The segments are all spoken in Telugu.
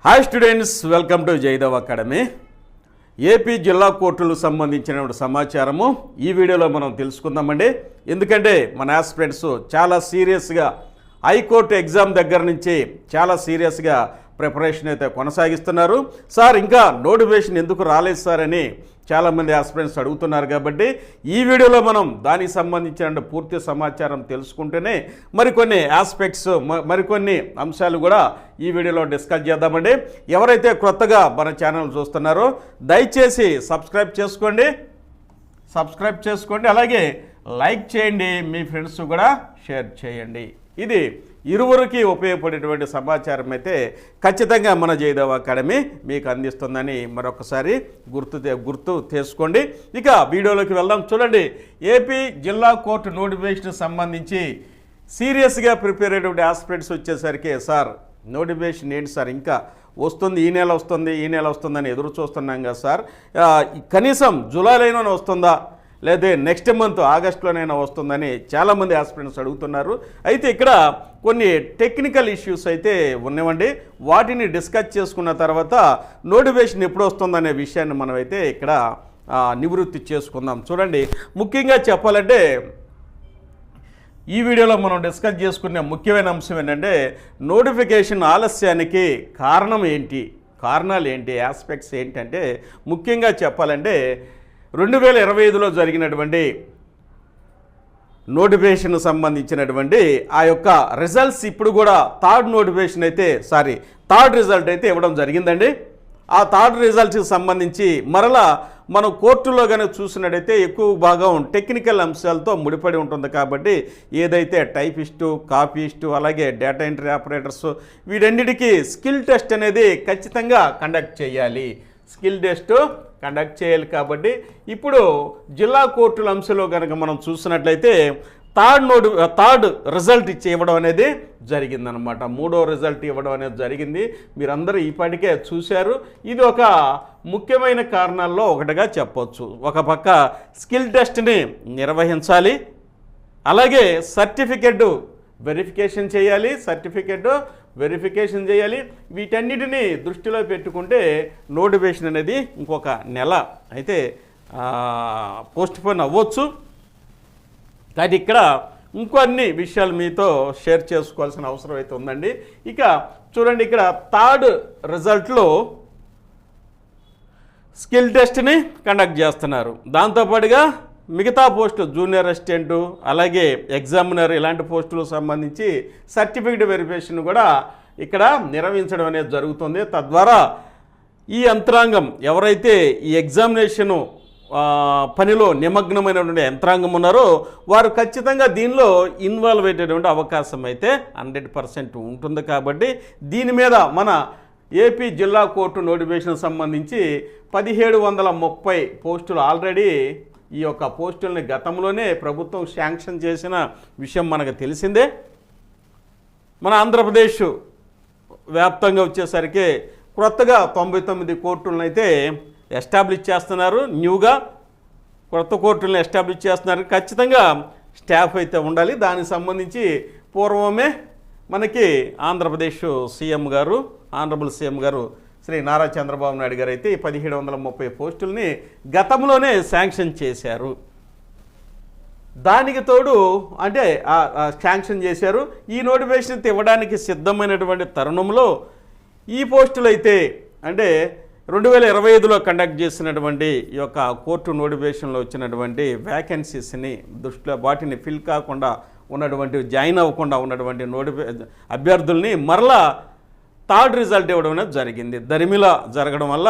Hi students, welcome to Jaidev academy. AP జిల్లా కోర్టులకు సంబంధించిన సమాచారము ఈ వీడియోలో మనం తెలుసుకుందామండి. ఎందుకంటే మన ఆస్పిరెంట్స్ చాలా సీరియస్గా హైకోర్టు ఎగ్జామ్ దగ్గర నుంచి చాలా సీరియస్గా ప్రిపరేషన్ అయితే కొనసాగిస్తున్నారు. సార్ ఇంకా నోటిఫికేషన్ ఎందుకు రాలేదు సార్ అని చాలామంది ఆస్పిరెంట్స్ అడుగుతున్నారు. కాబట్టి ఈ వీడియోలో మనం దానికి సంబంధించిన పూర్తి సమాచారం తెలుసుకుంటేనే మరికొన్ని ఆస్పెక్ట్స్ మరికొన్ని అంశాలు కూడా ఈ వీడియోలో డిస్కస్ చేద్దామండి. ఎవరైతే కొత్తగా మన ఛానల్ చూస్తున్నారో దయచేసి సబ్స్క్రైబ్ చేసుకోండి, అలాగే లైక్ చేయండి, మీ ఫ్రెండ్స్ కూడా షేర్ చేయండి. ఇది ఇరువురికి ఉపయోగపడేటువంటి సమాచారం అయితే ఖచ్చితంగా మన జైదేవ్ అకాడమీ మీకు అందిస్తుందని మరొకసారి గుర్తు చేసుకోండి. ఇక వీడియోలోకి వెళ్దాం. చూడండి, ఏపీ జిల్లా కోర్టు నోటిఫికేషన్ సంబంధించి సీరియస్గా ప్రిపేర్ అయ్యేటువంటి ఆస్పిరెంట్స్ వచ్చేసరికి సార్ నోటిఫికేషన్ ఏంటి సార్, ఇంకా వస్తుంది, ఈ నెల వస్తుందని ఎదురు చూస్తున్నాం కదా సార్, కనీసం జూలైలోనే వస్తుందా లేదా నెక్స్ట్ మంత్ ఆగస్టులోనైనా వస్తుందని చాలామంది ఆస్పిరెంట్స్ అడుగుతున్నారు. అయితే ఇక్కడ కొన్ని టెక్నికల్ ఇష్యూస్ అయితే ఉన్నాయండి. వాటిని డిస్కస్ చేసుకున్న తర్వాత నోటిఫికేషన్ ఎప్పుడు వస్తుందనే విషయాన్ని మనమైతే ఇక్కడ నివృత్తి చేసుకుందాం. చూడండి, ముఖ్యంగా చెప్పాలంటే ఈ వీడియోలో మనం డిస్కస్ చేసుకునే ముఖ్యమైన అంశం ఏంటంటే నోటిఫికేషన్ ఆలస్యానికి కారణాలు ఏంటి, ఆస్పెక్ట్స్ ఏంటంటే ముఖ్యంగా చెప్పాలంటే 2025లో జరిగినటువంటి నోటిఫికేషన్ సంబంధించినటువంటి ఆ యొక్క రిజల్ట్స్ ఇప్పుడు కూడా థర్డ్ రిజల్ట్ అయితే ఇవ్వడం జరిగిందండి. ఆ థర్డ్ రిజల్ట్కి సంబంధించి మరలా మనం కోర్టులో కనుక చూసినట్టయితే ఎక్కువ భాగం టెక్నికల్ అంశాలతో ముడిపడి ఉంటుంది. కాబట్టి ఏదైతే టైపిస్టు, కాపీస్టు, అలాగే డేటా ఎంట్రీ ఆపరేటర్స్ వీటన్నిటికీ స్కిల్ టెస్ట్ అనేది ఖచ్చితంగా కండక్ట్ చేయాలి. కాబట్టి ఇప్పుడు జిల్లా కోర్టుల అంశంలో కనుక మనం చూసినట్లయితే థర్డ్ రిజల్ట్ ఇవ్వడం అనేది జరిగిందనమాట. మూడో రిజల్ట్ ఇవ్వడం అనేది జరిగింది. మీరందరూ ఈపాటికే చూశారు. ఇది ఒక ముఖ్యమైన కారణాల్లో ఒకటిగా చెప్పొచ్చు. ఒక పక్క స్కిల్ టెస్ట్ని నిర్వహించాలి, అలాగే సర్టిఫికెట్ వెరిఫికేషన్ చేయాలి. వీటన్నిటిని దృష్టిలో పెట్టుకుంటే నోటిఫికేషన్ అనేది ఇంకొక నెల అయితే పోస్ట్పోన్ అవ్వచ్చు. కానీ ఇక్కడ ఇంకొన్ని విషయాలు మీతో షేర్ చేసుకోవాల్సిన అవసరం అయితే ఉందండి. ఇక చూడండి, ఇక్కడ థర్డ్ రిజల్ట్లో స్కిల్ టెస్ట్ని కండక్ట్ చేస్తున్నారు. దాంతోపాటుగా మిగతా పోస్టులు జూనియర్ అసిస్టెంటు, అలాగే ఎగ్జామినర్ ఇలాంటి పోస్టులకు సంబంధించి సర్టిఫికేట్ వెరిఫికేషన్ కూడా ఇక్కడ నిర్వహించడం అనేది జరుగుతుంది. తద్వారా ఈ యంత్రాంగం ఎవరైతే ఈ ఎగ్జామినేషను పనిలో నిమగ్నమైనటువంటి యంత్రాంగం ఉన్నారో వారు ఖచ్చితంగా దీనిలో ఇన్వాల్వ్ అయ్యేటటువంటి అవకాశం అయితే 100% ఉంటుంది. కాబట్టి దీని మీద మన ఏపీ జిల్లా కోర్టు నోటిఫికేషన్ సంబంధించి 1730 పోస్టులు ఆల్రెడీ ఈ యొక్క పోస్టుల్ని గతంలోనే ప్రభుత్వం శాంక్షన్ చేసిన విషయం మనకు తెలిసిందే. మన ఆంధ్రప్రదేశ్ వ్యాప్తంగా వచ్చేసరికి కొత్తగా 99 కోర్టులను అయితే ఎస్టాబ్లిష్ చేస్తున్నారు. న్యూగా కొత్త కోర్టులను ఎస్టాబ్లిష్ చేస్తున్నారు. ఖచ్చితంగా స్టాఫ్ అయితే ఉండాలి. దానికి సంబంధించి పూర్వమే మనకి ఆంధ్రప్రదేశ్ ఆనరబుల్ సీఎం గారు శ్రీ నారా చంద్రబాబు నాయుడు గారు అయితే 1730 పోస్టుల్ని గతంలోనే శాంక్షన్ చేశారు. దానికి తోడు అంటే శాంక్షన్ చేశారు. ఈ నోటిఫికేషన్ ఇవ్వడానికి సిద్ధమైనటువంటి తరుణంలో ఈ పోస్టులు అయితే అంటే 2025లో కండక్ట్ చేసినటువంటి ఈ యొక్క కోర్టు నోటిఫికేషన్లో వచ్చినటువంటి వ్యాకెన్సీస్ని దృష్టిలో వాటిని ఫిల్ కాకుండా జాయిన్ అవ్వకుండా ఉన్నటువంటి అభ్యర్థుల్ని మరలా థర్డ్ రిజల్ట్ ఇవ్వడం అనేది జరిగింది. దరిమిలా జరగడం వల్ల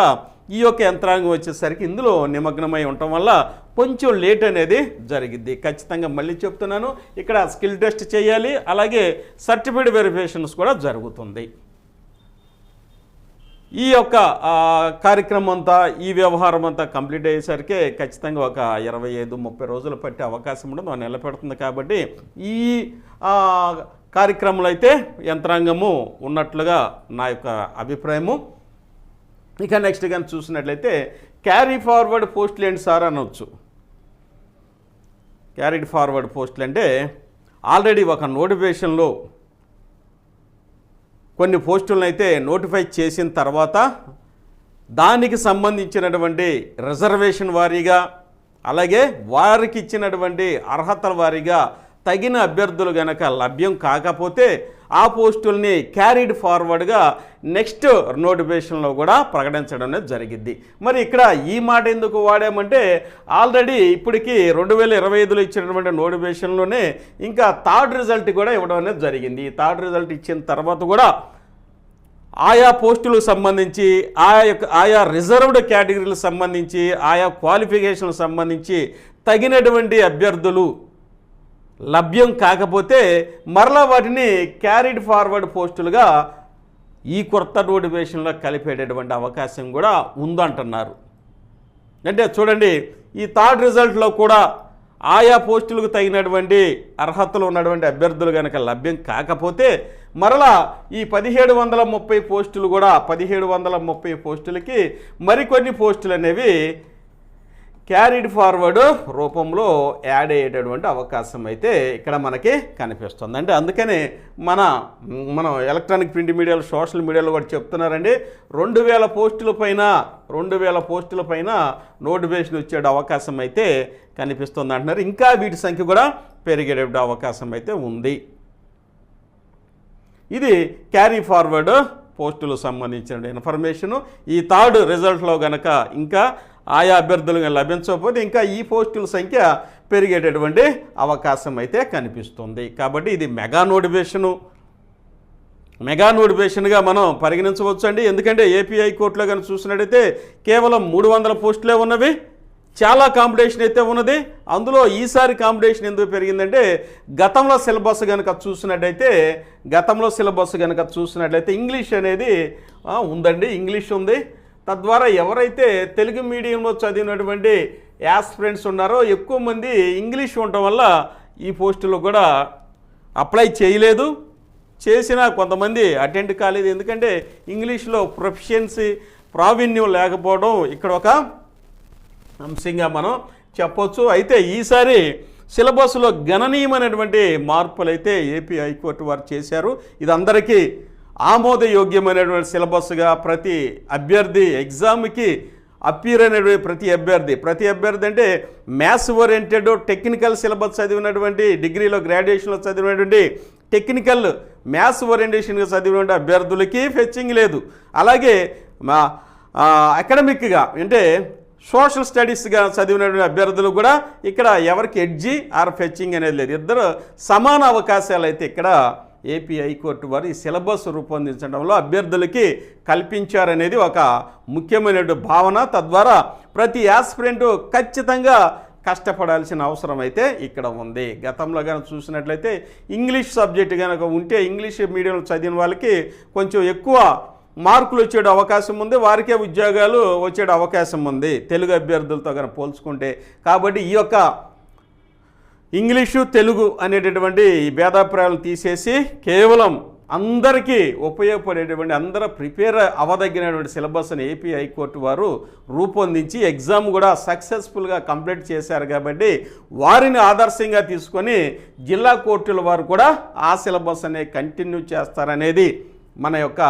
ఈ యొక్క యంత్రాంగం వచ్చేసరికి ఇందులో నిమగ్నమై ఉండటం వల్ల కొంచెం లేట్ అనేది జరిగింది. ఖచ్చితంగా మళ్ళీ చెప్తున్నాను, ఇక్కడ స్కిల్ టెస్ట్ చేయాలి, అలాగే సర్టిఫికేట్ వెరిఫికేషన్స్ కూడా జరుగుతుంది. ఈ యొక్క కార్యక్రమం అంతా, ఈ వ్యవహారం అంతా కంప్లీట్ అయ్యేసరికి ఖచ్చితంగా ఒక 25-30 రోజులు పట్టే అవకాశం ఉండదు, నెల పెడుతుంది. కాబట్టి ఈ కార్యక్రమంలో అయితే యంత్రాంగము ఉన్నట్లుగా నా యొక్క అభిప్రాయము. ఇక నెక్స్ట్ కానీ చూసినట్లయితే క్యారీ ఫార్వర్డ్ పోస్టులు ఏంటి సార్ అనవచ్చు. క్యారీడ్ ఫార్వర్డ్ పోస్టులు అంటే ఆల్రెడీ ఒక నోటిఫికేషన్లో కొన్ని పోస్టులను అయితే నోటిఫై చేసిన తర్వాత దానికి సంబంధించినటువంటి రిజర్వేషన్ వారీగా అలాగే వారికి ఇచ్చినటువంటి అర్హతల వారీగా తగిన అభ్యర్థులు గనక లభ్యం కాకపోతే ఆ పోస్టుల్ని క్యారీడ్ ఫార్వర్డ్గా నెక్స్ట్ నోటిఫికేషన్లో కూడా ప్రకటించడం అనేది జరిగింది. మరి ఇక్కడ ఈ మాట ఎందుకు వాడామంటే ఆల్రెడీ ఇప్పటికీ 2025లో ఇచ్చినటువంటి నోటిఫికేషన్లోనే ఇంకా థర్డ్ రిజల్ట్ కూడా ఇవ్వడం అనేది జరిగింది. ఈ థర్డ్ రిజల్ట్ ఇచ్చిన తర్వాత కూడా ఆయా పోస్టులకు సంబంధించి ఆయా రిజర్వ్డ్ కేటగిరీలకు సంబంధించి ఆయా క్వాలిఫికేషన్లకు సంబంధించి తగినటువంటి అభ్యర్థులు లభ్యం కాకపోతే మరలా వాటిని క్యారీడ్ ఫార్వర్డ్ పోస్టులుగా ఈ కొత్త నోటిఫికేషన్లో కలిపేటటువంటి అవకాశం కూడా ఉందంటున్నారు. అంటే చూడండి, ఈ థర్డ్ రిజల్ట్లో కూడా ఆయా పోస్టులకు తగినటువంటి అర్హతలు ఉన్నటువంటి అభ్యర్థులు కనుక లభ్యం కాకపోతే మరలా ఈ 1730 పోస్టులు కూడా 1730 పోస్టులకి మరికొన్ని పోస్టులు అనేవి క్యారీడ్ ఫార్వర్డ్ రూపంలో యాడ్ అయ్యేటటువంటి అవకాశం అయితే ఇక్కడ మనకి కనిపిస్తుంది. అంటే అందుకనే మనం ఎలక్ట్రానిక్ ప్రింట్ మీడియాలో సోషల్ మీడియాలో కూడా చెప్తున్నారండి, 2000 పోస్టుల పైన నోటిఫికేషన్ వచ్చే అవకాశం అయితే కనిపిస్తుంది అంటున్నారు. ఇంకా వీటి సంఖ్య కూడా పెరిగే అవకాశం అయితే ఉంది. ఇది క్యారీ ఫార్వర్డ్ పోస్టులకు సంబంధించిన ఇన్ఫర్మేషను. ఈ థర్డ్ రిజల్ట్లో కనుక ఇంకా ఆయా అభ్యర్థులుగా లభించకపోతే ఇంకా ఈ పోస్టుల సంఖ్య పెరిగేటటువంటి అవకాశం అయితే కనిపిస్తుంది. కాబట్టి ఇది మెగా నోటిఫికేషన్గా మనం పరిగణించవచ్చు అండి. ఎందుకంటే ఏపీ హైకోర్టులో కనుక చూసినట్టయితే కేవలం 300 పోస్టులే ఉన్నవి, చాలా కాంపిటీషన్ అయితే ఉన్నది. అందులో ఈసారి కాంపిటీషన్ ఎందుకు పెరిగిందంటే గతంలో సిలబస్ కనుక చూసినట్లయితే ఇంగ్లీష్ అనేది ఉందండి, ఇంగ్లీష్ ఉంది. తద్వారా ఎవరైతే తెలుగు మీడియంలో చదివినటువంటి యాస్పిరెంట్స్ ఉన్నారో ఎక్కువ మంది ఇంగ్లీష్ ఉండటం వల్ల ఈ పోస్టులు కూడా అప్లై చేయలేదు, చేసినా కొంతమంది అటెండ్ కాలేదు. ఎందుకంటే ఇంగ్లీష్లో ప్రావీణ్యం లేకపోవడం ఇక్కడ ఒక అంశంగా మనం చెప్పొచ్చు. అయితే ఈసారి సిలబస్లో గణనీయమైనటువంటి మార్పులు అయితే ఏపీ హైకోర్టు వారు చేశారు. ఇది అందరికీ ఆమోదయోగ్యమైనటువంటి సిలబస్గా ప్రతి అభ్యర్థి ఎగ్జామ్కి అపీర్ అయినటువంటి ప్రతి అభ్యర్థి అంటే మ్యాథ్స్ ఓరియంటెడ్ టెక్నికల్ సిలబస్ చదివినటువంటి డిగ్రీలో గ్రాడ్యుయేషన్లో చదివినటువంటి టెక్నికల్ మ్యాథ్స్ ఓరియంటేషన్గా చదివినటువంటి అభ్యర్థులకి ఫెచ్చింగ్ లేదు. అలాగే అకాడమిక్గా అంటే సోషల్ స్టడీస్గా చదివినటువంటి అభ్యర్థులు కూడా ఇక్కడ ఎవరికి ఎడ్జి ఆర్ ఫెచ్చింగ్ అనేది లేదు. ఇద్దరు సమాన అవకాశాలు అయితే ఇక్కడ ఏపీ హైకోర్టు వారు ఈ సిలబస్ రూపొందించడంలో అభ్యర్థులకి కల్పించారనేది ఒక ముఖ్యమైన భావన. తద్వారా ప్రతి యాస్పిరెంట్ ఖచ్చితంగా కష్టపడాల్సిన అవసరం అయితే ఇక్కడ ఉంది. గతంలో కనుక చూసినట్లయితే ఇంగ్లీష్ సబ్జెక్ట్ కనుక ఉంటే ఇంగ్లీష్ మీడియంలో చదివిన వాళ్ళకి కొంచెం ఎక్కువ మార్కులు వచ్చే అవకాశం ఉంది, వారికే ఉద్యోగాలు వచ్చే అవకాశం ఉంది తెలుగు అభ్యర్థులతో కనుక పోల్చుకుంటే. కాబట్టి ఈ యొక్క ఇంగ్లీషు తెలుగు అనేటటువంటి ఈ భేదాభిప్రాయాలు తీసేసి కేవలం అందరికీ ఉపయోగపడేటువంటి అందరూ ప్రిపేర్ అవ్వదగినటువంటి సిలబస్ని ఏపీ హైకోర్టు వారు రూపొందించి ఎగ్జామ్ కూడా సక్సెస్ఫుల్గా కంప్లీట్ చేశారు. కాబట్టి వారిని ఆదర్శంగా తీసుకొని జిల్లా కోర్టుల వారు కూడా ఆ సిలబస్ అనే కంటిన్యూ చేస్తారనేది మన యొక్క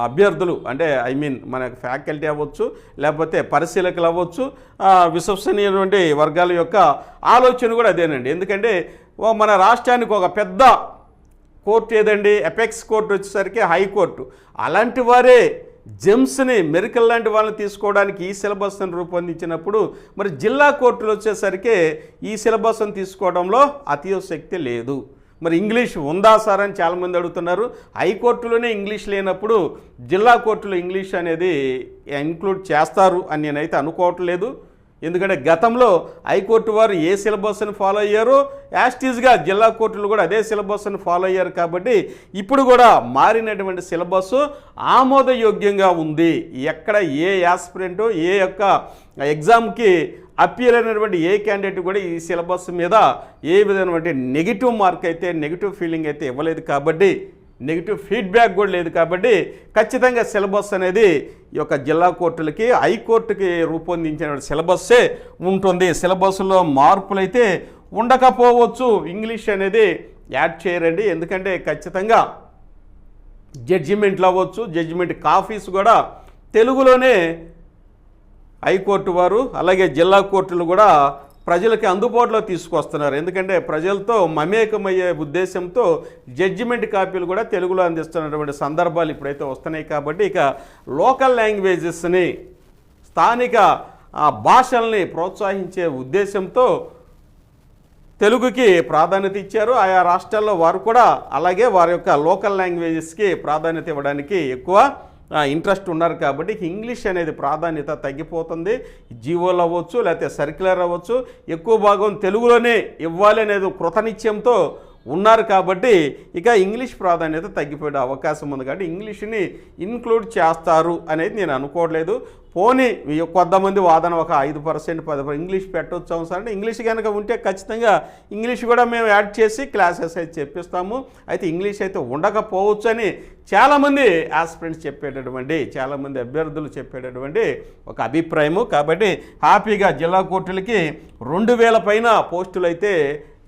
అభ్యర్థులు అంటే మన ఫ్యాకల్టీ అవ్వచ్చు, లేకపోతే పరిశీలకులు అవ్వచ్చు, విశ్వసనీయటువంటి వర్గాల యొక్క ఆలోచన కూడా అదేనండి. ఎందుకంటే మన రాష్ట్రానికి ఒక పెద్ద కోర్టు ఏదండి, ఎపెక్స్ కోర్టు వచ్చేసరికి హైకోర్టు. అలాంటి వారే జెమ్స్ని మెరికల్ లాంటి వాళ్ళని తీసుకోవడానికి ఈ సిలబస్ని రూపొందించినప్పుడు మరి జిల్లా కోర్టులు వచ్చేసరికి ఈ సిలబస్ని తీసుకోవడంలో అతిశక్తి లేదు. మరి ఇంగ్లీష్ ఉందా సార్ అని చాలామంది అడుగుతున్నారు. హైకోర్టులోనే ఇంగ్లీష్ లేనప్పుడు జిల్లా కోర్టులో ఇంగ్లీష్ అనేది ఇంక్లూడ్ చేస్తారు అని నేనైతే అనుకోవట్లేదు. ఎందుకంటే గతంలో హైకోర్టు వారు ఏ సిలబస్ని ఫాలో అయ్యారో యాస్టీజ్గా జిల్లా కోర్టులు కూడా అదే సిలబస్ని ఫాలో అయ్యారు. కాబట్టి ఇప్పుడు కూడా మారినటువంటి సిలబస్ ఆమోదయోగ్యంగా ఉంది. ఎక్కడ ఏ యాస్పిరెంట్ ఏ యొక్క ఎగ్జామ్కి అపియర్ అయినటువంటి ఏ క్యాండిడేట్ కూడా ఈ సిలబస్ మీద ఏ విధమైనటువంటి నెగిటివ్ మార్క్ అయితే నెగిటివ్ ఫీలింగ్ అయితే ఇవ్వలేదు. కాబట్టి నెగిటివ్ ఫీడ్బ్యాక్ కూడా లేదు. కాబట్టి ఖచ్చితంగా సిలబస్ అనేది ఈ యొక్క జిల్లా కోర్టులకి హైకోర్టుకి రూపొందించిన సిలబస్సే ఉంటుంది. సిలబస్లో మార్పులు అయితే ఉండకపోవచ్చు, ఇంగ్లీష్ అనేది యాడ్ చేయరండి. ఎందుకంటే ఖచ్చితంగా జడ్జిమెంట్లు అవ్వచ్చు, జడ్జిమెంట్ కాపీస్ కూడా తెలుగులోనే హైకోర్టు వారు అలాగే జిల్లా కోర్టులు కూడా ప్రజలకి అందుబాటులో తీసుకొస్తున్నారు. ఎందుకంటే ప్రజలతో మమేకమయ్యే ఉద్దేశంతో జడ్జిమెంట్ కాపీలు కూడా తెలుగులో అందిస్తున్నటువంటి సందర్భాలు ఇప్పుడైతే వస్తున్నాయి. కాబట్టి ఇక లోకల్ లాంగ్వేజెస్ని, స్థానిక భాషల్ని ప్రోత్సహించే ఉద్దేశంతో తెలుగుకి ప్రాధాన్యత ఇచ్చారు. ఆయా రాష్ట్రాల్లో వారు కూడా అలాగే వారి యొక్క లోకల్ లాంగ్వేజెస్కి ప్రాధాన్యత ఇవ్వడానికి ఎక్కువ ఇంట్రెస్ట్ ఉన్నారు. కాబట్టి ఇంగ్లీష్ అనేది ప్రాధాన్యత తగ్గిపోతుంది. జీవోలు అవ్వచ్చు, లేకపోతే సర్క్యులర్ అవ్వచ్చు, ఎక్కువ భాగం తెలుగులోనే ఇవ్వాలి అనేది కృతనిశ్చయంతో ఉన్నారు. కాబట్టి ఇక ఇంగ్లీష్ ప్రాధాన్యత తగ్గిపోయే అవకాశం ఉంది. కాబట్టి ఇంగ్లీష్ని ఇన్క్లూడ్ చేస్తారు అనేది నేను అనుకోవట్లేదు. పోనీ కొంతమంది వాదన ఒక 5% 10% ఇంగ్లీష్ పెట్టవచ్చు అవసరం. ఇంగ్లీష్ కనుక ఉంటే ఖచ్చితంగా ఇంగ్లీష్ కూడా మేము యాడ్ చేసి క్లాసెస్ అయితే చెప్పిస్తాము. అయితే ఇంగ్లీష్ అయితే ఉండకపోవచ్చు అని చాలామంది ఆస్పిరెంట్స్ చెప్పేటటువంటి, చాలామంది అభ్యర్థులు చెప్పేటటువంటి ఒక అభిప్రాయము. కాబట్టి హ్యాపీగా జిల్లా కోర్టులకి 2000 పైన పోస్టులు అయితే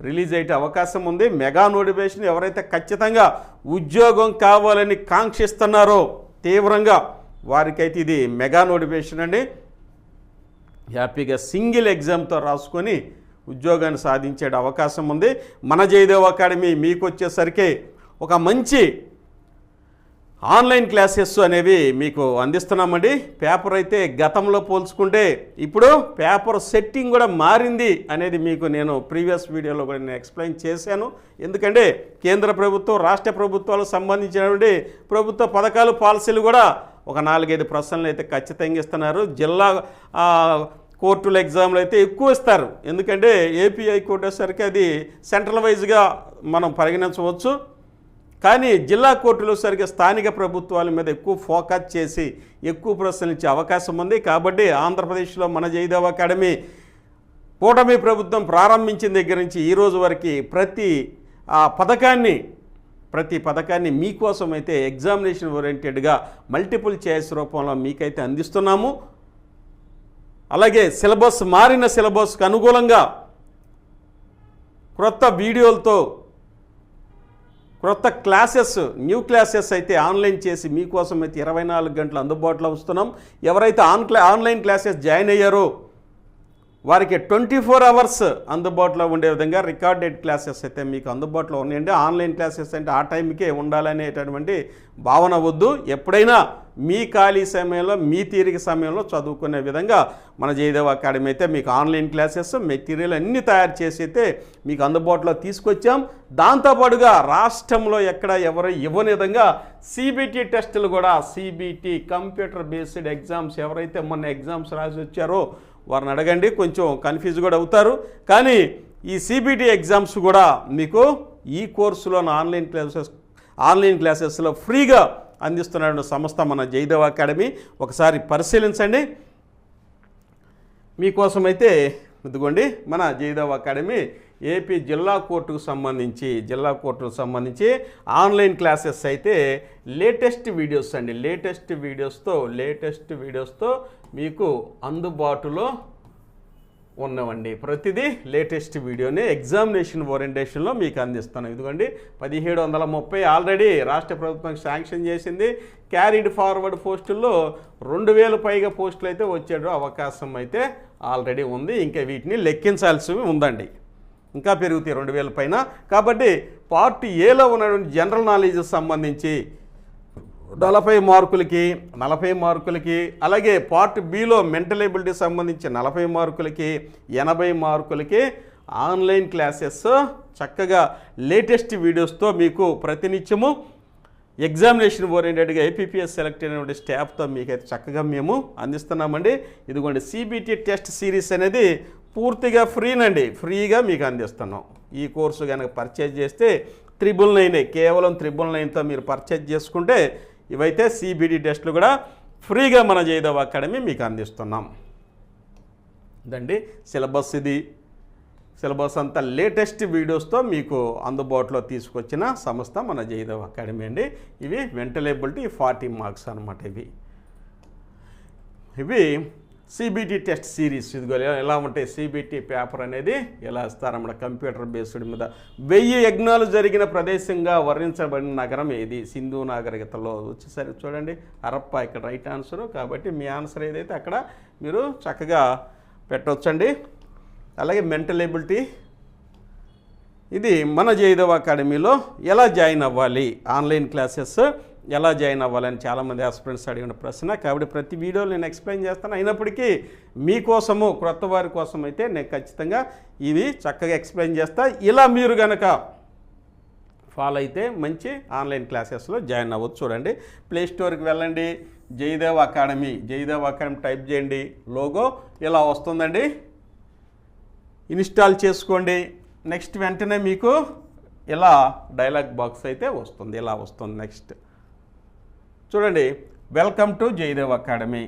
రిలీజ్ అయ్యే అవకాశం ఉంది. మెగా నోటిఫికేషన్ ఎవరైతే ఖచ్చితంగా ఉద్యోగం కావాలని కాంక్షిస్తున్నారో తీవ్రంగా వారికైతే ఇది మెగా నోటిఫికేషన్ అండి. హ్యాపీగా సింగిల్ ఎగ్జామ్తో రాసుకొని ఉద్యోగాన్ని సాధించే అవకాశం ఉంది. మన జయదేవ్ అకాడమీ మీకు వచ్చేసరికి ఒక మంచి ఆన్లైన్ క్లాసెస్ అనేవి మీకు అందిస్తున్నామండి. పేపర్ అయితే గతంలో పోల్చుకుంటే ఇప్పుడు పేపర్ సెట్టింగ్ కూడా మారింది అనేది మీకు నేను ప్రీవియస్ వీడియోలో కూడా నేను ఎక్స్ప్లెయిన్ చేశాను. ఎందుకంటే కేంద్ర ప్రభుత్వం, రాష్ట్ర ప్రభుత్వాలకు సంబంధించినటువంటి ప్రభుత్వ పథకాలు, పాలసీలు కూడా ఒక 4-5 ప్రశ్నలు అయితే ఖచ్చితంగా ఇస్తున్నారు. జిల్లా కోర్టుల ఎగ్జామ్లు అయితే ఎక్కువ ఇస్తారు. ఎందుకంటే ఏపీ హైకోర్టు వచ్చేసరికి అది సెంట్రల్ వైజ్గా మనం పరిగణించవచ్చు. కానీ జిల్లా కోర్టులో సరిగ్గా స్థానిక ప్రభుత్వాల మీద ఎక్కువ ఫోకస్ చేసి ఎక్కువ ప్రశ్నలు ఇచ్చే అవకాశం ఉంది. కాబట్టి ఆంధ్రప్రదేశ్లో మన జయదేవ్ అకాడమీ కూటమి ప్రభుత్వం ప్రారంభించిన దగ్గర నుంచి ఈ రోజు వరకు ప్రతి పథకాన్ని మీకోసం అయితే ఎగ్జామినేషన్ ఓరియంటెడ్గా మల్టిపుల్ చాయిస్ రూపంలో మీకైతే అందిస్తున్నాము. అలాగే సిలబస్, మారిన సిలబస్కు అనుకూలంగా క్రొత్త వీడియోలతో క్రొత్త క్లాసెస్, న్యూ క్లాసెస్ అయితే ఆన్లైన్ చేసి మీకోసం అయితే 24 గంటలు అందుబాటులో ఉంచుతున్నాం. ఎవరైతే ఆన్లైన్ క్లాసెస్ జాయిన్ అయ్యారో వారికి 24 అవర్స్ అందుబాటులో ఉండే విధంగా రికార్డెడ్ క్లాసెస్ అయితే మీకు అందుబాటులో ఉన్నాయండి. ఆన్లైన్ క్లాసెస్ అంటే ఆ టైంకే ఉండాలనేటటువంటి భావన వద్దు. ఎప్పుడైనా మీ ఖాళీ సమయంలో, మీ తీరిక సమయంలో చదువుకునే విధంగా మన జయదేవ్ అకాడమీ అయితే మీకు ఆన్లైన్ క్లాసెస్, మెటీరియల్ అన్నీ తయారు చేసి అయితే మీకు అందుబాటులో తీసుకొచ్చాం. దాంతోపాటుగా రాష్ట్రంలో ఎక్కడ ఎవరు ఇవ్వని విధంగా సిబిటి టెస్టులు కూడా, సిబిటి కంప్యూటర్ బేస్డ్ ఎగ్జామ్స్ ఎవరైతే మొన్న ఎగ్జామ్స్ రాసి వచ్చారో వారిని అడగండి, కొంచెం కన్ఫ్యూజ్ కూడా అవుతారు. కానీ ఈ సిబిటి ఎగ్జామ్స్ కూడా మీకు ఈ కోర్సులో ఆన్లైన్ క్లాసెస్లో ఫ్రీగా అందిస్తున్న సంస్థ మన జయదేవ్ అకాడమీ. ఒకసారి పరిశీలించండి. మీకోసమైతే ఇదిగోండి మన జయదేవ్ అకాడమీ ఏపీ జిల్లా కోర్టుకు సంబంధించి ఆన్లైన్ క్లాసెస్ అయితే లేటెస్ట్ వీడియోస్తో మీకు అందుబాటులో ఉన్నవండి. ప్రతిదీ లేటెస్ట్ వీడియోని ఎగ్జామినేషన్ ఓరియంటేషన్లో మీకు అందిస్తాను. ఇదిగోండి 1730 ఆల్రెడీ రాష్ట్ర ప్రభుత్వం శాంక్షన్ చేసింది. క్యారీడ్ ఫార్వర్డ్ పోస్టుల్లో 2000 పైగా పోస్టులు అయితే వచ్చే అవకాశం అయితే ఆల్రెడీ ఉంది. ఇంకా వీటిని లెక్కించాల్సి ఉందండి, ఇంకా పెరుగుతాయి 2000 పైన. కాబట్టి పార్ట్ ఏలో ఉన్నటువంటి జనరల్ నాలెడ్జ్ సంబంధించి 40 మార్కులకి, అలాగే పార్ట్ బిలో మెంటల్ ఎబిలిటీ సంబంధించి 40 మార్కులకి, 80 మార్కులకి ఆన్లైన్ క్లాసెస్ చక్కగా లేటెస్ట్ వీడియోస్తో మీకు ప్రతినిత్యము ఎగ్జామినేషన్ ఓరియంటెడ్గా ఏపీపీఎస్ సెలెక్ట్ అయినటువంటి స్టాఫ్తో మీకైతే చక్కగా మేము అందిస్తున్నామండి. ఇదిగోండి సిబిటి టెస్ట్ సిరీస్ అనేది పూర్తిగా ఫ్రీగా మీకు అందిస్తున్నాం. ఈ కోర్సు కనుక పర్చేజ్ చేస్తే 999, కేవలం 999తో మీరు పర్చేజ్ చేసుకుంటే ఇవైతే సిబిటి టెస్టులు కూడా ఫ్రీగా మన జయదేవ్ అకాడమీ మీకు అందిస్తున్నాం. ఇదండి సిలబస్ అంతా లేటెస్ట్ వీడియోస్తో మీకు అందుబాటులో తీసుకొచ్చిన సంస్థ మన జయదేవ్ అకాడమీ అండి. ఇవి మెంటల్ ఎబిలిటీ 40 మార్క్స్ అనమాట. ఇవి సిబిటి టెస్ట్ సిరీస్ ఇదిగో ఎలా ఉంటాయి సిబిటి పేపర్ అనేది ఎలా ఇస్తారన్నమాట కంప్యూటర్ బేస్డ్ మీద 1000 యజ్ఞాలు జరిగిన ప్రదేశంగా వర్ణించబడిన నగరం ఏది సింధు నాగరికతలో వచ్చేసరికి చూడండి హరప్ప ఇక్కడ రైట్ ఆన్సరు కాబట్టి మీ ఆన్సర్ ఏదైతే అక్కడ మీరు చక్కగా పెట్టవచ్చండి. అలాగే మెంటల్ ఎబిలిటీ ఇది మన జయదేవ్ అకాడమీలో ఎలా జాయిన్ అవ్వాలి ఆన్లైన్ క్లాసెస్ ఎలా జాయిన్ అవ్వాలని చాలామంది ఆస్పిరెంట్స్ అడిగిన ప్రశ్న కాబట్టి ప్రతి వీడియోలో నేను ఎక్స్ప్లెయిన్ చేస్తాను. అయినప్పటికీ మీకోసము క్రొత్త వారి కోసం అయితే నేను ఖచ్చితంగా ఇవి చక్కగా ఎక్స్ప్లెయిన్ చేస్తా. ఇలా మీరు కనుక ఫాలో అయితే మంచి ఆన్లైన్ క్లాసెస్లో జాయిన్ అవ్వచ్చు. చూడండి ప్లే స్టోర్కి వెళ్ళండి, జయదేవ్ అకాడమీ టైప్ చేయండి, లోగో ఇలా వస్తుందండి, ఇన్స్టాల్ చేసుకోండి. నెక్స్ట్ వెంటనే మీకు ఇలా డైలాగ్ బాక్స్ అయితే వస్తుంది, ఇలా వస్తుంది. నెక్స్ట్ చూడండి welcome to Jayadev academy,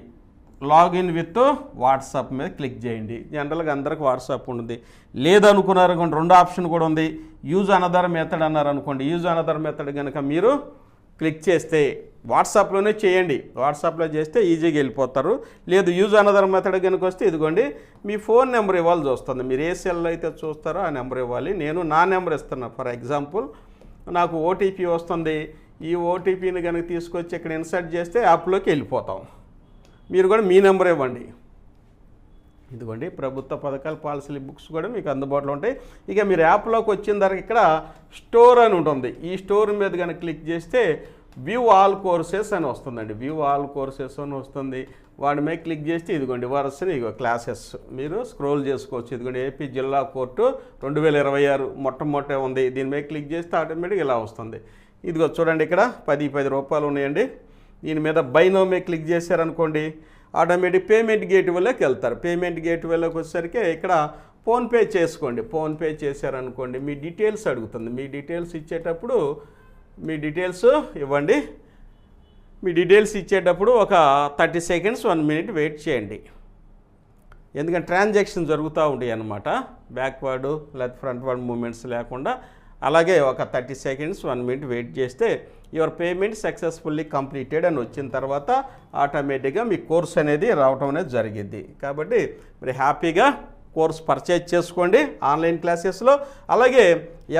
login with WhatsApp మీద క్లిక్ చేయండి. జనరల్గా అందరికి వాట్సాప్ ఉంది, లేదనుకున్నారు అనుకోండి 2 ఆప్షన్ కూడా ఉంది. యూజ్ అనదర్ మెథడ్ అన్నారు అనుకోండి, యూజ్ అనదర్ మెథడ్ కనుక మీరు క్లిక్ చేస్తే వాట్సాప్లోనే చేయండి, వాట్సాప్లో చేస్తే ఈజీగా వెళ్ళిపోతారు. లేదు యూజ్ అనదర్ మెథడ్ కనుక వస్తే ఇదిగోండి మీ ఫోన్ నెంబర్ ఇవ్వాల్సి వస్తుంది. మీరు ఏ సెల్లో అయితే చూస్తారో ఆ నెంబర్ ఇవ్వాలి. నేను నా నెంబర్ ఇస్తున్నాను. ఫర్ ఎగ్జాంపుల్ నాకు ఓటీపీ వస్తుంది, ఈ ఓటీపీని కనుక తీసుకొచ్చి ఇక్కడ ఇన్సర్ట్ చేస్తే యాప్లోకి వెళ్ళిపోతాం. మీరు కూడా మీ నెంబర్ ఇవ్వండి. ఇదిగోండి ప్రభుత్వ పథకాలు పాలసీలు బుక్స్ కూడా మీకు అందుబాటులో ఉంటాయి. ఇక మీరు యాప్లోకి వచ్చిన తర్వాత ఇక్కడ స్టోర్ అని ఉంటుంది, ఈ స్టోర్ మీద కనుక క్లిక్ చేస్తే వ్యూ ఆల్ కోర్సెస్ అని వస్తుందండి, వ్యూ ఆల్ కోర్సెస్ అని వస్తుంది. వాడి మీద క్లిక్ చేస్తే ఇదిగోండి వరుసని ఇగో క్లాసెస్ మీరు స్క్రోల్ చేసుకోవచ్చు. ఇదిగోండి ఏపీ జిల్లా కోర్టు 2026 మొట్టమొదట ఉంది, దీని మీద క్లిక్ చేస్తే ఆటోమేటిక్గా ఇలా వస్తుంది. ఇదిగో చూడండి ఇక్కడ 10 రూపాయలు ఉన్నాయండి. దీని మీద బై నౌ మీద క్లిక్ చేశారనుకోండి ఆటోమేటిక్ పేమెంట్ గేట్వేలోకి వెళ్తారు. పేమెంట్ గేట్వేలోకి వచ్చేసరికి ఇక్కడ ఫోన్పే చేసుకోండి. ఫోన్పే చేశారనుకోండి మీ డీటెయిల్స్ అడుగుతుంది. మీ డీటెయిల్స్ ఇచ్చేటప్పుడు మీ డీటెయిల్స్ ఇవ్వండి. మీ డీటెయిల్స్ ఇచ్చేటప్పుడు ఒక 30 సెకండ్స్ 1 మినిట్ వెయిట్ చేయండి, ఎందుకంటే ట్రాన్సాక్షన్ జరుగుతూ ఉంటాయి అన్నమాట, బ్యాక్వర్డ్ లేదా ఫ్రంట్వర్డ్ మూమెంట్స్ లేకుండా. అలాగే ఒక 30 సెకండ్స్ 1 మినిట్ వెయిట్ చేస్తే యువర్ పేమెంట్ సక్సెస్ఫుల్లీ కంప్లీటెడ్ అని వచ్చిన తర్వాత ఆటోమేటిక్గా మీ కోర్స్ అనేది రావటం అనేది జరిగింది. కాబట్టి మీరు హ్యాపీగా కోర్స్ పర్చేజ్ చేసుకోండి ఆన్లైన్ క్లాసెస్లో. అలాగే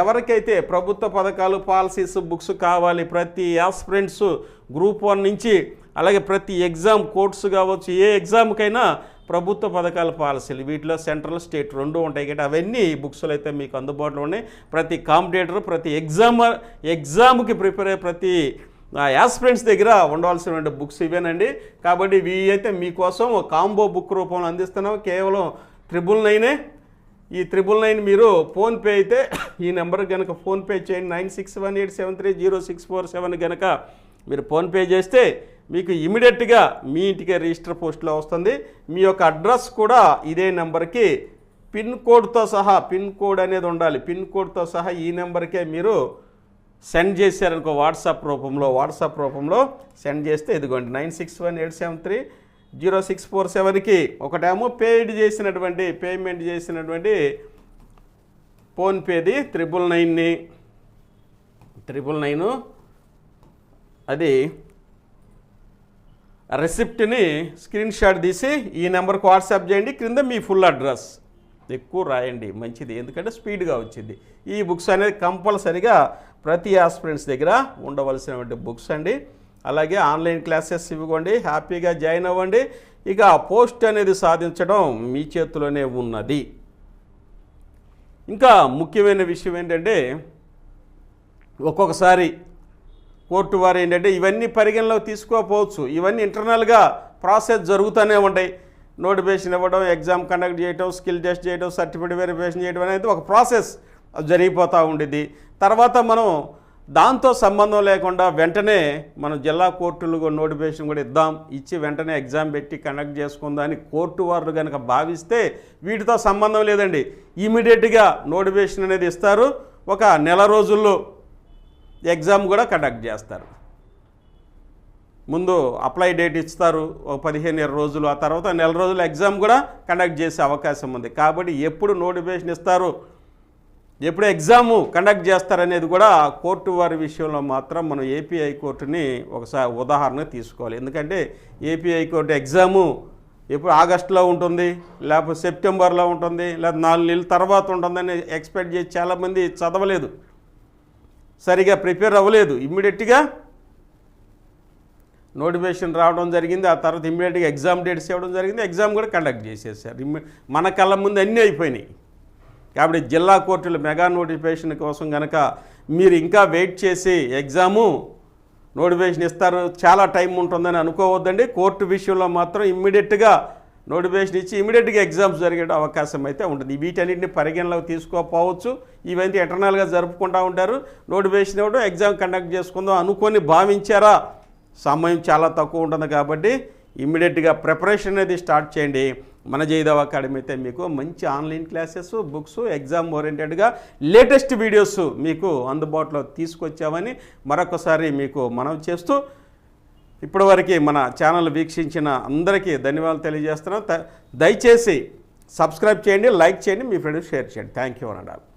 ఎవరికైతే ప్రభుత్వ పథకాలు పాలసీస్ బుక్స్ కావాలి, ప్రతి ఆస్పిరెంట్స్ గ్రూప్ 1 నుంచి అలాగే ప్రతి ఎగ్జామ్ కోర్సు కావచ్చు, ఏ ఎగ్జామ్కైనా ప్రభుత్వ పథకాల పాలసీలు వీటిలో సెంట్రల్ స్టేట్ 2 ఉంటాయి కాబట్టి అవన్నీ బుక్స్లో అయితే మీకు అందుబాటులో ఉన్నాయి. ప్రతి కాంపిటేటర్ ప్రతి ఎగ్జామ్కి ప్రిపేర్ అయ్యే ప్రతి యాస్పిరెంట్స్ దగ్గర ఉండవలసినటువంటి బుక్స్ ఇవేనండి. కాబట్టి ఇవి అయితే మీకోసం కాంబో బుక్ రూపంలో అందిస్తున్నాం. కేవలం 999. ఈ 999 మీరు ఫోన్పే అయితే ఈ నెంబర్ కనుక ఫోన్పే చేయండి, 9618730647 కనుక మీరు ఫోన్పే చేస్తే మీకు ఇమీడియట్గా మీ ఇంటికే రిజిస్టర్ పోస్ట్లో వస్తుంది. మీ యొక్క అడ్రస్ కూడా ఇదే నెంబర్కి పిన్ కోడ్తో సహా, పిన్ కోడ్ అనేది ఉండాలి, పిన్ కోడ్తో సహా ఈ నెంబర్కే మీరు సెండ్ చేశారనుకో వాట్సాప్ రూపంలో సెండ్ చేస్తే ఇదిగోండి 9618730647కి ఒకటేమో పేమెంట్ చేసినటువంటి ఫోన్పేది 999 అది రెసిప్ట్ని స్క్రీన్ షాట్ తీసి ఈ నెంబర్కి వాట్సాప్ చేయండి. క్రింద మీ ఫుల్ అడ్రస్ ఎక్కువ రాయండి, మంచిది, ఎందుకంటే స్పీడ్గా వచ్చింది. ఈ బుక్స్ అనేది కంపల్సరీగా ప్రతి ఆస్పిరెంట్స్ దగ్గర ఉండవలసినటువంటి బుక్స్ అండి. అలాగే ఆన్లైన్ క్లాసెస్ ఇవ్వండి, హ్యాపీగా జాయిన్ అవ్వండి. ఇక పోస్ట్ అనేది సాధించడం మీ చేతిలోనే ఉన్నది. ఇంకా ముఖ్యమైన విషయం ఏంటంటే ఒక్కొక్కసారి కోర్టు వారు ఏంటంటే ఇవన్నీ పరిగణలోకి తీసుకోకపోవచ్చు, ఇవన్నీ ఇంటర్నల్గా ప్రాసెస్ జరుగుతూనే ఉంటాయి. నోటిఫికేషన్ ఇవ్వడం, ఎగ్జామ్ కండక్ట్ చేయడం, స్కిల్ టెస్ట్ చేయడం, సర్టిఫికేట్ వెరిఫికేషన్ చేయడం అనేది ఒక ప్రాసెస్ జరిగిపోతూ ఉండేది. తర్వాత మనం దాంతో సంబంధం లేకుండా వెంటనే మనం జిల్లా కోర్టులు నోటిఫికేషన్ కూడా ఇచ్చి వెంటనే ఎగ్జామ్ పెట్టి కండక్ట్ చేసుకుందాం అని కోర్టు వారు కనుక భావిస్తే వీటితో సంబంధం లేదండి. ఇమీడియట్గా నోటిఫికేషన్ అనేది ఇస్తారు, ఒక నెల రోజుల్లో ఎగ్జామ్ కూడా కండక్ట్ చేస్తారు. ముందు అప్లై డేట్ ఇస్తారు, ఒక 15-20 రోజులు, ఆ తర్వాత నెల రోజులు ఎగ్జామ్ కూడా కండక్ట్ చేసే అవకాశం ఉంది. కాబట్టి ఎప్పుడు నోటిఫికేషన్ ఇస్తారు, ఎప్పుడు ఎగ్జాము కండక్ట్ చేస్తారనేది కూడా కోర్టు వారి విషయంలో మాత్రం మనం ఏపీ హైకోర్టుని ఒకసారి ఉదాహరణ తీసుకోవాలి. ఎందుకంటే ఏపీ హైకోర్టు ఎగ్జాము ఇప్పుడు ఆగస్టులో ఉంటుంది, లేకపోతే సెప్టెంబర్లో ఉంటుంది, లేదా 4 నెలల తర్వాత ఉంటుందని ఎక్స్పెక్ట్ చేసి చాలామంది చదవలేదు, సరిగా ప్రిపేర్ అవ్వలేదు. ఇమ్మీడియట్గా నోటిఫికేషన్ రావడం జరిగింది. ఆ తర్వాత ఇమ్మీడియట్గా ఎగ్జామ్ డేట్స్ ఇవ్వడం జరిగింది. ఎగ్జామ్ కూడా కండక్ట్ చేసేసారు. మన కళ్ళ ముందు అన్నీ అయిపోయినాయి. కాబట్టి జిల్లా కోర్టుల మెగా నోటిఫికేషన్ కోసం కనుక మీరు ఇంకా వెయిట్ చేసి ఎగ్జాము నోటిఫికేషన్ ఇస్తారు, చాలా టైం ఉంటుందని అనుకోవద్దండి. కోర్టు విషయంలో మాత్రం ఇమ్మీడియట్గా నోటిఫికేషన్ ఇచ్చి ఇమ్మీడియట్గా ఎగ్జామ్స్ జరిగే అవకాశం అయితే ఉంటుంది. వీటన్నిటిని పరిగణలోకి తీసుకోకపోవచ్చు. ఇవన్నీ ఎటర్నల్గా జరుపుకుంటూ ఉంటారు. నోటిఫికేషన్ ఇవ్వడం, ఎగ్జామ్ కండక్ట్ చేసుకుందాం అనుకొని భావించారా, సమయం చాలా తక్కువ ఉంటుంది. కాబట్టి ఇమ్మీడియట్గా ప్రిపరేషన్ అనేది స్టార్ట్ చేయండి. మన జయదేవ్ అకాడమీ అయితే మీకు మంచి ఆన్లైన్ క్లాసెస్, బుక్స్, ఎగ్జామ్ ఓరియంటెడ్గా లేటెస్ట్ వీడియోస్ మీకు అందుబాటులో తీసుకొచ్చామని మరొకసారి మీకు మనవి చేస్తూ, ఇప్పటివరకు మన ఛానల్ వీక్షించిన అందరికీ ధన్యవాదాలు తెలియజేస్తున్నాం. దయచేసి సబ్స్క్రైబ్ చేయండి, లైక్ చేయండి, మీ ఫ్రెండ్స్ షేర్ చేయండి. థ్యాంక్ యూ అనండి.